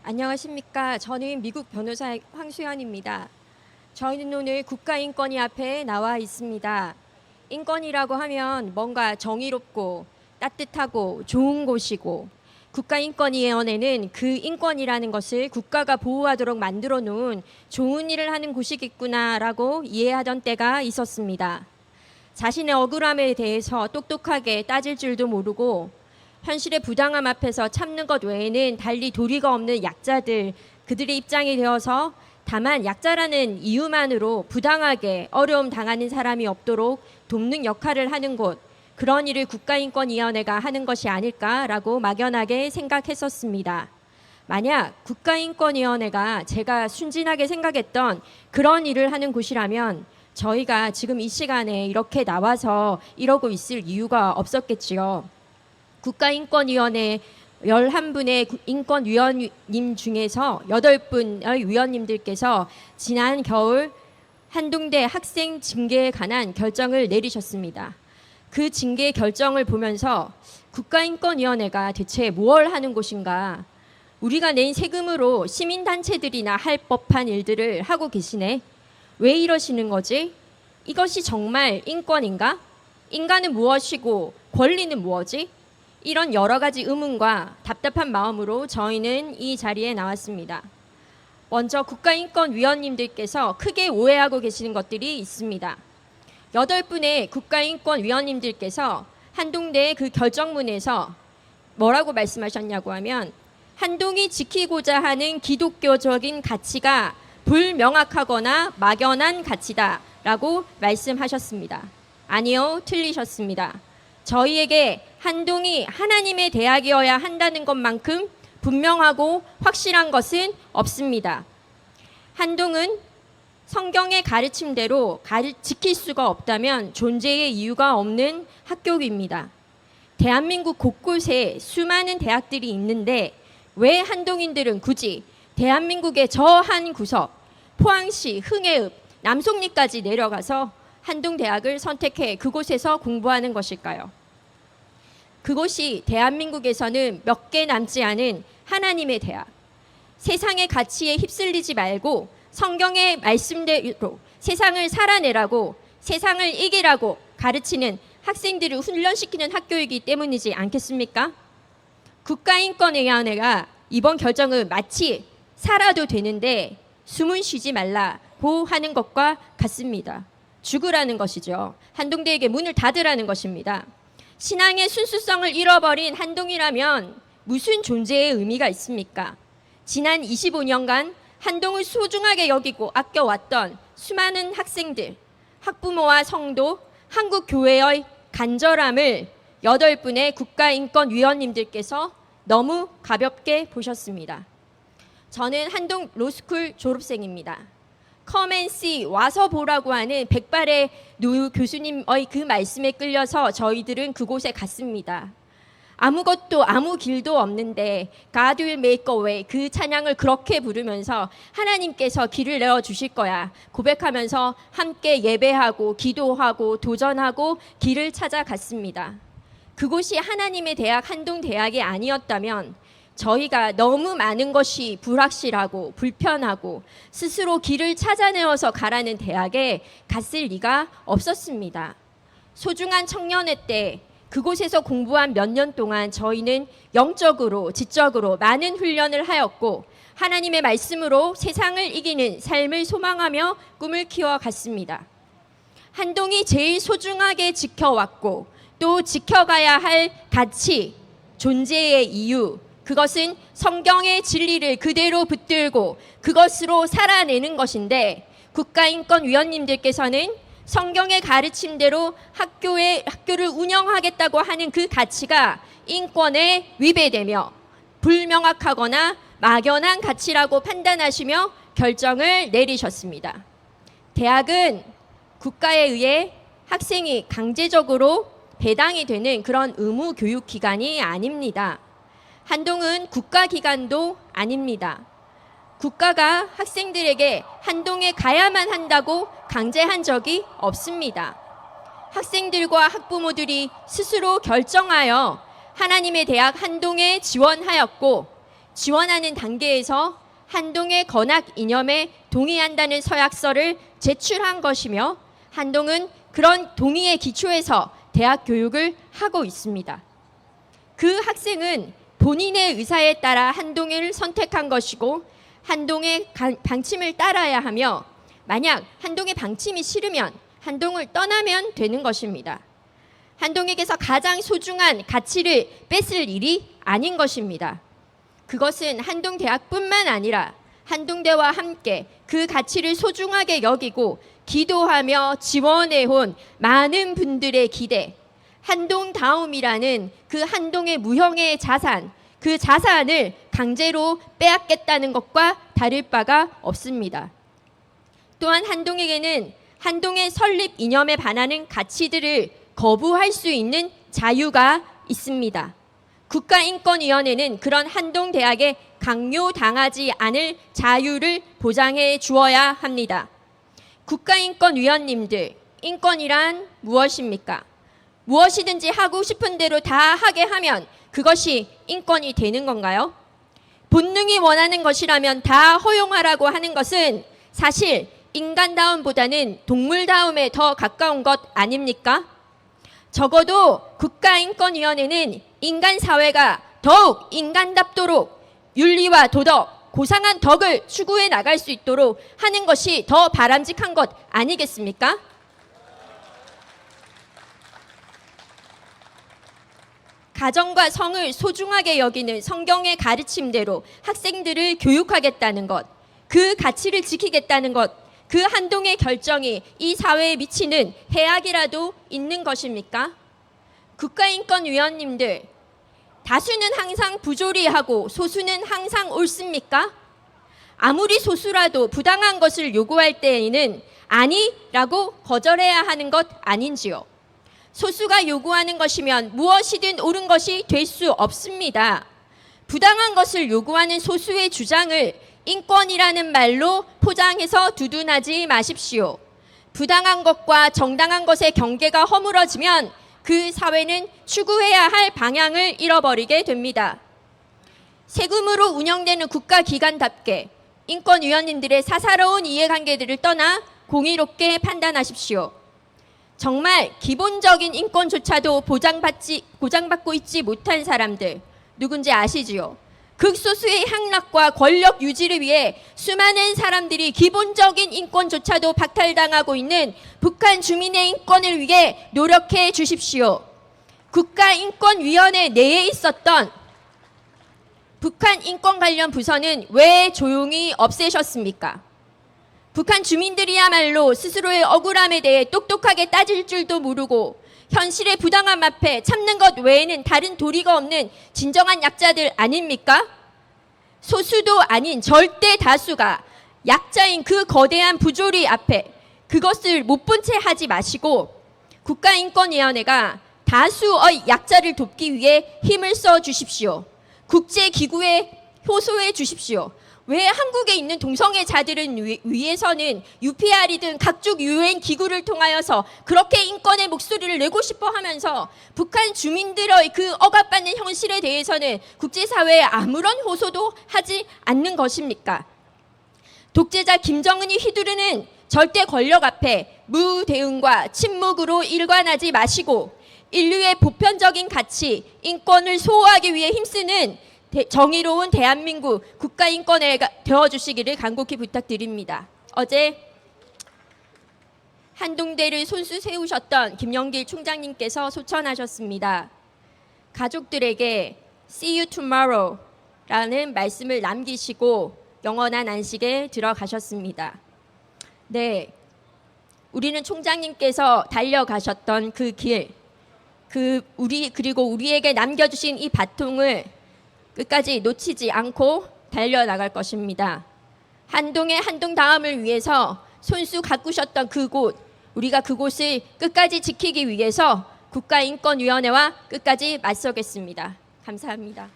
안녕하십니까. 저는 미국 변호사 황수연입니다. 저희는 오늘 국가인권위 앞에 나와 있습니다. 인권이라고 하면 뭔가 정의롭고 따뜻하고 좋은 곳이고, 국가인권위원회는 그 인권이라는 것을 국가가 보호하도록 만들어 놓은 좋은 일을 하는 곳이겠구나라고 이해하던 때가 있었습니다. 자신의 억울함에 대해서 똑똑하게 따질 줄도 모르고 현실의 부당함 앞에서 참는 것 외에는 달리 도리가 없는 약자들, 그들의 입장이 되어서 다만 약자라는 이유만으로 부당하게 어려움 당하는 사람이 없도록 돕는 역할을 하는 곳, 그런 일을 국가인권위원회가 하는 것이 아닐까라고 막연하게 생각했었습니다. 만약 국가인권위원회가 제가 순진하게 생각했던 그런 일을 하는 곳이라면 저희가 지금 이 시간에 이렇게 나와서 이러고 있을 이유가 없었겠지요. 국가인권위원회 11분의 인권위원님 중에서 8분의 위원님들께서 지난 겨울 한동대 학생 징계에 관한 결정을 내리셨습니다. 그 징계 결정을 보면서 국가인권위원회가 대체 뭘 하는 곳인가? 우리가 낸 세금으로 시민단체들이나 할 법한 일들을 하고 계시네. 왜 이러시는 거지? 이것이 정말 인권인가? 인간은 무엇이고 권리는 무엇이? 이런 여러 가지 의문과 답답한 마음으로 저희는 이 자리에 나왔습니다. 먼저 국가인권위원님들께서 크게 오해하고 계시는 것들이 있습니다. 8분의 국가인권위원님들께서 한동대의 그 결정문에서 뭐라고 말씀하셨냐고 하면, 한동이 지키고자 하는 기독교적인 가치가 불명확하거나 막연한 가치다 라고 말씀하셨습니다. 아니요, 틀리셨습니다. 저희에게 한동이 하나님의 대학이어야 한다는 것만큼 분명하고 확실한 것은 없습니다. 한동은 성경의 가르침대로 지킬 수가 없다면 존재의 이유가 없는 학교입니다. 대한민국 곳곳에 수많은 대학들이 있는데 왜 한동인들은 굳이 대한민국의 저 한 구석, 포항시 흥해읍, 남송리까지 내려가서 한동대학을 선택해 그곳에서 공부하는 것일까요? 그곳이 대한민국에서는 몇 개 남지 않은 하나님의 대학, 세상의 가치에 휩쓸리지 말고 성경의 말씀대로 세상을 살아내라고, 세상을 이기라고 가르치는 학생들을 훈련시키는 학교이기 때문이지 않겠습니까? 국가인권위원회가 이번 결정을 마치 살아도 되는데 숨은 쉬지 말라고 하는 것과 같습니다. 죽으라는 것이죠. 한동대에게 문을 닫으라는 것입니다. 신앙의 순수성을 잃어버린 한동이라면 무슨 존재의 의미가 있습니까? 지난 25년간 한동을 소중하게 여기고 아껴왔던 수많은 학생들, 학부모와 성도, 한국교회의 간절함을 8분의 국가인권위원님들께서 너무 가볍게 보셨습니다. 저는 한동 로스쿨 졸업생입니다. 커맨시 와서 보라고 하는 백발의 노 교수님의 그 말씀에 끌려서 저희들은 그곳에 갔습니다. 아무것도 아무 길도 없는데 God will make a way, 그 찬양을 그렇게 부르면서 하나님께서 길을 내어주실 거야 고백하면서 함께 예배하고 기도하고 도전하고 길을 찾아갔습니다. 그곳이 하나님의 대학 한동대학이 아니었다면 저희가 너무 많은 것이 불확실하고 불편하고 스스로 길을 찾아내어서 가라는 대학에 갔을 리가 없었습니다. 소중한 청년회 때 그곳에서 공부한 몇 년 동안 저희는 영적으로 지적으로 많은 훈련을 하였고 하나님의 말씀으로 세상을 이기는 삶을 소망하며 꿈을 키워갔습니다. 한동이 제일 소중하게 지켜왔고 또 지켜가야 할 가치, 존재의 이유, 그것은 성경의 진리를 그대로 붙들고 그것으로 살아내는 것인데, 국가인권위원님들께서는 성경의 가르침대로 학교를 운영하겠다고 하는 그 가치가 인권에 위배되며 불명확하거나 막연한 가치라고 판단하시며 결정을 내리셨습니다. 대학은 국가에 의해 학생이 강제적으로 배당이 되는 그런 의무 교육 기관이 아닙니다. 한동은 국가기관도 아닙니다. 국가가 학생들에게 한동에 가야만 한다고 강제한 적이 없습니다. 학생들과 학부모들이 스스로 결정하여 하나님의 대학 한동에 지원하였고 지원하는 단계에서 한동의 건학 이념에 동의한다는 서약서를 제출한 것이며 한동은 그런 동의에 기초해서 대학 교육을 하고 있습니다. 그 학생은 본인의 의사에 따라 한동을 선택한 것이고 한동의 방침을 따라야 하며 만약 한동의 방침이 싫으면 한동을 떠나면 되는 것입니다. 한동에게서 가장 소중한 가치를 뺏을 일이 아닌 것입니다. 그것은 한동대학뿐만 아니라 한동대와 함께 그 가치를 소중하게 여기고 기도하며 지원해온 많은 분들의 기대, 한동다움이라는 그 한동의 무형의 자산, 그 자산을 강제로 빼앗겠다는 것과 다를 바가 없습니다. 또한 한동에게는 한동의 설립 이념에 반하는 가치들을 거부할 수 있는 자유가 있습니다. 국가인권위원회는 그런 한동대학에 강요당하지 않을 자유를 보장해 주어야 합니다. 국가인권위원님들, 인권이란 무엇입니까? 무엇이든지 하고 싶은 대로 다 하게 하면 그것이 인권이 되는 건가요? 본능이 원하는 것이라면 다 허용하라고 하는 것은 사실 인간다움보다는 동물다움에 더 가까운 것 아닙니까? 적어도 국가인권위원회는 인간사회가 더욱 인간답도록 윤리와 도덕, 고상한 덕을 추구해 나갈 수 있도록 하는 것이 더 바람직한 것 아니겠습니까? 가정과 성을 소중하게 여기는 성경의 가르침대로 학생들을 교육하겠다는 것, 그 가치를 지키겠다는 것, 그 한동의 결정이 이 사회에 미치는 해악이라도 있는 것입니까? 국가인권위원님들, 다수는 항상 부조리하고 소수는 항상 옳습니까? 아무리 소수라도 부당한 것을 요구할 때에는 아니라고 거절해야 하는 것 아닌지요? 소수가 요구하는 것이면 무엇이든 옳은 것이 될 수 없습니다. 부당한 것을 요구하는 소수의 주장을 인권이라는 말로 포장해서 두둔하지 마십시오. 부당한 것과 정당한 것의 경계가 허물어지면 그 사회는 추구해야 할 방향을 잃어버리게 됩니다. 세금으로 운영되는 국가기관답게 인권위원님들의 사사로운 이해관계들을 떠나 공의롭게 판단하십시오. 정말 기본적인 인권조차도 보장받고 있지 못한 사람들 누군지 아시지요? 극소수의 향락과 권력 유지를 위해 수많은 사람들이 기본적인 인권조차도 박탈당하고 있는 북한 주민의 인권을 위해 노력해 주십시오. 국가인권위원회 내에 있었던 북한 인권 관련 부서는 왜 조용히 없애셨습니까? 북한 주민들이야말로 스스로의 억울함에 대해 똑똑하게 따질 줄도 모르고 현실의 부당함 앞에 참는 것 외에는 다른 도리가 없는 진정한 약자들 아닙니까? 소수도 아닌 절대 다수가 약자인 그 거대한 부조리 앞에 그것을 못 본 채 하지 마시고 국가인권위원회가 다수의 약자를 돕기 위해 힘을 써 주십시오. 국제기구에 호소해 주십시오. 왜 한국에 있는 동성애자들은 위해서는 UPR이든 각종 유엔 기구를 통하여서 그렇게 인권의 목소리를 내고 싶어 하면서 북한 주민들의 그 억압받는 현실에 대해서는 국제사회에 아무런 호소도 하지 않는 것입니까? 독재자 김정은이 휘두르는 절대 권력 앞에 무대응과 침묵으로 일관하지 마시고 인류의 보편적인 가치, 인권을 소호하기 위해 힘쓰는 정의로운 대한민국 국가인권회가 되어주시기를 간곡히 부탁드립니다. 어제 한동대를 손수 세우셨던 김영길 총장님께서 소천하셨습니다. 가족들에게 See you tomorrow 라는 말씀을 남기시고 영원한 안식에 들어가셨습니다. 네, 우리는 총장님께서 달려가셨던 그 길, 그리고 우리에게 남겨주신 이 바통을 끝까지 놓치지 않고 달려나갈 것입니다. 한동의 한동다움을 위해서 손수 가꾸셨던 그곳, 우리가 그곳을 끝까지 지키기 위해서 국가인권위원회와 끝까지 맞서겠습니다. 감사합니다.